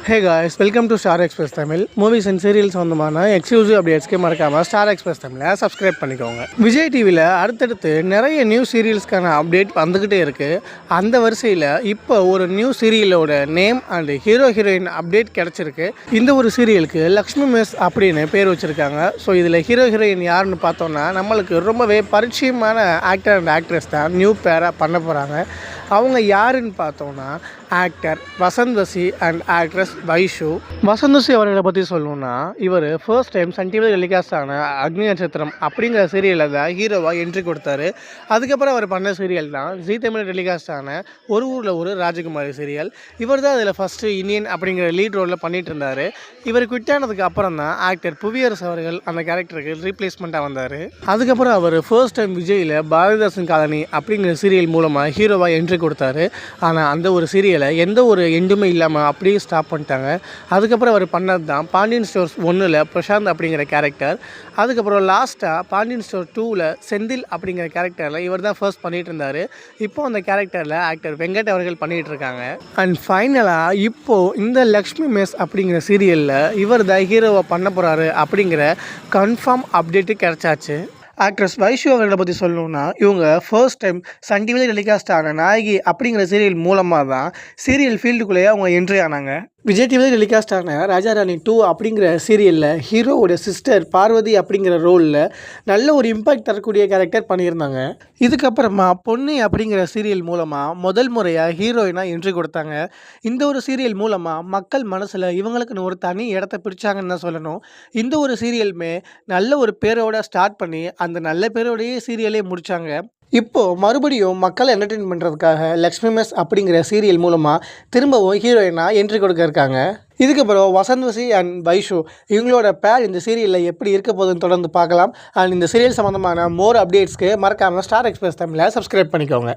Hey guys, welcome to star express Tamil. Movies and serials சொந்தமான exclusive அப்டேட்ஸ்க்கு மறக்காமல் star express தமிழை subscribe பண்ணிக்கோங்க. விஜய் டிவியில் அடுத்தடுத்து நிறைய நியூ சீரியல்ஸ்க்கான அப்டேட் வந்துக்கிட்டே இருக்குது. அந்த வரிசையில் இப்போ ஒரு நியூ சீரியலோட நேம் அண்ட் ஹீரோயின் அப்டேட் கிடச்சிருக்கு. இந்த ஒரு சீரியலுக்கு லக்ஷ்மி மிஸ் அப்படின்னு பேர் வச்சுருக்காங்க. ஸோ இதில் ஹீரோயின் யாருன்னு பார்த்தோன்னா நம்மளுக்கு ரொம்பவே பரிச்சயமான ஆக்டர் அண்ட் ஆக்ட்ரஸ் தான் நியூ பேராக பண்ண போகிறாங்க. அவங்க யாருன்னு பார்த்தோன்னா ஆக்டர் வசந்த் வசி அண்ட் ஆக்ட்ரஸ் வைஷு. வசந்த் வசி அவர்களை பற்றி சொல்லணும்னா இவர் ஃபர்ஸ்ட் டைம் சன் டிவியில் டெலிகாஸ்ட் ஆன அக்னி நட்சத்திரம் அப்படிங்கிற சீரியலில் தான் ஹீரோவாக என்ட்ரி கொடுத்தாரு. அதுக்கப்புறம் அவர் பண்ண சீரியல் தான் ஜீ தமிழ் டெலிகாஸ்ட் ஆன ஒரு ஊரில் ஒரு ராஜகுமாரி சீரியல். இவர் தான் அதில் ஃபஸ்ட்டு இந்தியன் அப்படிங்கிற லீட் ரோலில் பண்ணிகிட்டு இருந்தார். இவர் குவிட் ஆனதுக்கு அப்புறம் தான் ஆக்டர் புவியரசு அவர்கள் அந்த கேரக்டருக்கு ரீப்ளேஸ்மெண்ட்டாக வந்தார். அதுக்கப்புறம் அவர் ஃபர்ஸ்ட் டைம் விஜயில் பாரதிதாசன் காலனி அப்படிங்கிற சீரியல் மூலமாக ஹீரோவாக என்ட்ரி கொடுத்தாரு. ஆனால் அந்த ஒரு சீரியலை எந்த ஒரு எண்டுமே இல்லாமல் அப்படியே ஸ்டாப் பண்ணிட்டாங்க. அதுக்கப்புறம் அவர் பண்ணது தான் பாண்டியன் ஸ்டோர்ஸ் 1ல் பிரசாந்த் அப்படிங்கிற கேரக்டர். அதுக்கப்புறம் லாஸ்ட்டாக பாண்டியன் ஸ்டோர் 2ல் செந்தில் அப்படிங்கிற கேரக்டரில் இவர் தான் ஃபர்ஸ்ட் பண்ணிகிட்டு இருந்தார். இப்போது அந்த கேரக்டரில் ஆக்டர் வெங்கட் அவர்கள் பண்ணிகிட்டு இருக்காங்க. அண்ட் ஃபைனலாக இப்போது இந்த லக்ஷ்மி மெஸ் அப்படிங்கிற சீரியலில் இவர் தான் ஹீரோவை பண்ண போகிறாரு அப்படிங்கிற கன்ஃபார்ம் அப்டேட்டு கிடச்சாச்சு. ஆக்ட்ரஸ் வைஷு அவர்களை பற்றி சொல்லணுன்னா இவங்க ஃபர்ஸ்ட் டைம் சன் டிவியில் டெலிகாஸ்ட் ஆன நாயகி அப்படிங்கிற சீரியல் மூலமாக தான் சீரியல் ஃபீல்டுக்குள்ளேயே அவங்க என்ட்ரி ஆனாங்க. விஜய் டிவியில் டெலிகாஸ்ட் ஆன ராஜா ராணி 2 அப்படிங்கிற சீரியலில் ஹீரோவோட சிஸ்டர் பார்வதி அப்படிங்கிற ரோலில் நல்ல ஒரு இம்பாக்ட் தரக்கூடிய கேரக்டர் பண்ணியிருந்தாங்க. இதுக்கப்புறமா பொன்னி அப்படிங்கிற சீரியல் மூலமாக முதல் முறையாக ஹீரோயினாக என்ட்ரி கொடுத்தாங்க. இந்த ஒரு சீரியல் மூலமாக மக்கள் மனசில் இவங்களுக்குன்னு ஒரு தனி இடத்த பிடிச்சாங்கன்னு தான் சொல்லணும். இந்த ஒரு சீரியலுமே நல்ல ஒரு பேரோட ஸ்டார்ட் பண்ணி அந்த நல்ல பேரோடையே சீரியலே முடித்தாங்க. இப்போது மறுபடியும் மக்களை என்டர்டெயின் பண்ணுறதுக்காக லக்ஷ்மி மெஸ் அப்படிங்கிற சீரியல் மூலமாக திரும்பவும் ஹீரோயினாக என்ட்ரி கொடுக்க இருக்காங்க. இதுக்கப்புறம் வசந்த் வசி அண்ட் வைஷு இவங்களோட பேர் இந்த சீரியலில் எப்படி இருக்க போகுதுன்னு தொடர்ந்து பார்க்கலாம். அண்ட் இந்த சீரியல் சம்மந்தமான மோர் அப்டேட்ஸ்க்கு மறக்காமல் ஸ்டார் எக்ஸ்பிரஸ் தமிழை சப்ஸ்கிரைப் பண்ணிக்கோங்க.